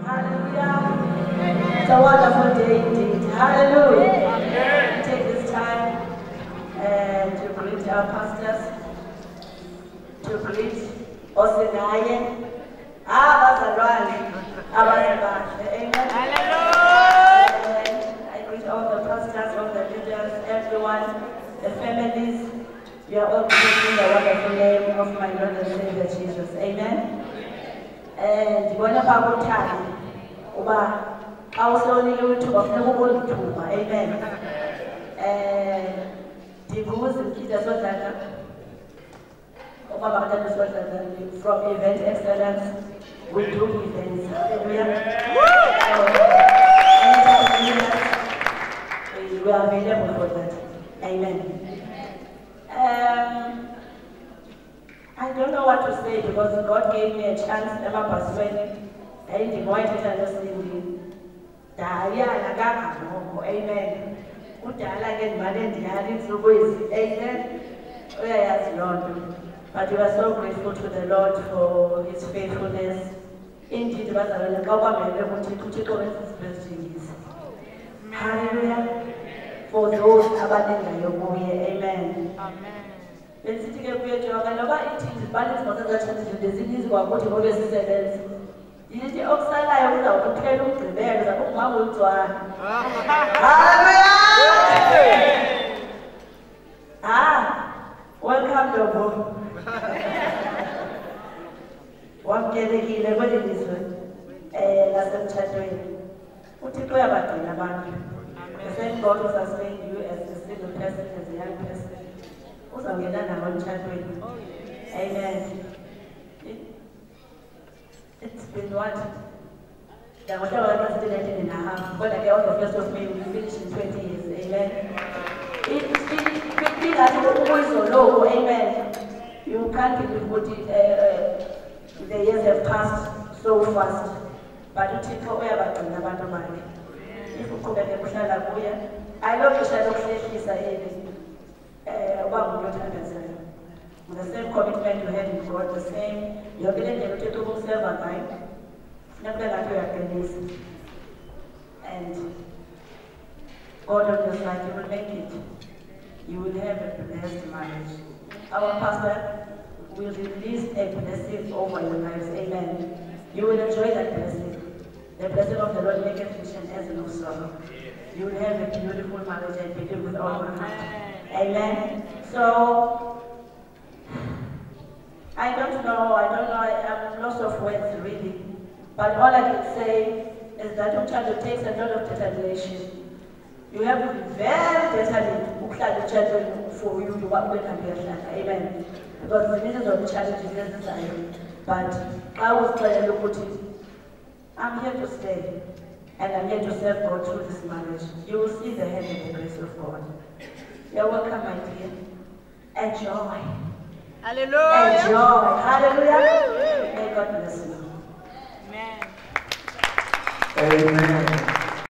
Hallelujah. It's a wonderful day indeed. Hallelujah. Amen. Take this time to greet our pastors, to greet Osinaye, Abazalwane, Abazabash. Amen. Hallelujah. I greet all the pastors, all the leaders, everyone, the families. You are all greeting the wonderful name of my Lord and Savior Jesus. Amen. And when about time, I was only able to amen. And the rules and kids from Event Excellence, we do events. Hallelujah. We are available for that. Amen. I don't know what to say because God gave me a chance never persuading. And the white is understanding. Amen. Amen. Yes, Lord. But we are so grateful to the Lord for his faithfulness. Indeed, hallelujah. For those abanenga yomoya. Amen. Amen. Besitike kuyethoka loba ithi balance ngokuzathi lezinizi kwakuthi ngobe sisebenza. Yithi okusalayo kuza ukuphela ugqibelo zakumama uNtwana. Hallelujah. Welcome Lobo. Wamkelekile kwelizwe lasemthathweni. UThixo uyabagcina abantu. The same God who sustained you as a single person, as a young person. Amen. It's been what? Whatever I was doing 19.5. But like on the 1st of May, we finished in 20 years. Amen. It's so low. Amen. You can't believe what the years have passed so fast. But you take away about the money. If you come back and I love the shadow of the same commitment you had with God, the same, you're getting able to serve a time. Never that you are listen. And God on your side, you will make it. You will have a blessed marriage. Our pastor will release a blessing over your lives. Amen. You will enjoy that blessing. The blessing of the Lord maketh rich and adds no sorrow. You will have a beautiful marriage and begin with all my heart. Amen. So, I don't know, I'm lost of words really. But all I can say is that Uchando takes a lot of determination. You have to be very determined for you to work with amen. Because the means of the challenge is necessary. But I was trying to look at it. I'm here to stay. And I'm here to serve God through this marriage. You will see the hand and the grace of God. You're welcome, my dear. Enjoy. Hallelujah. Enjoy. Hallelujah. May God bless you. Amen. Amen.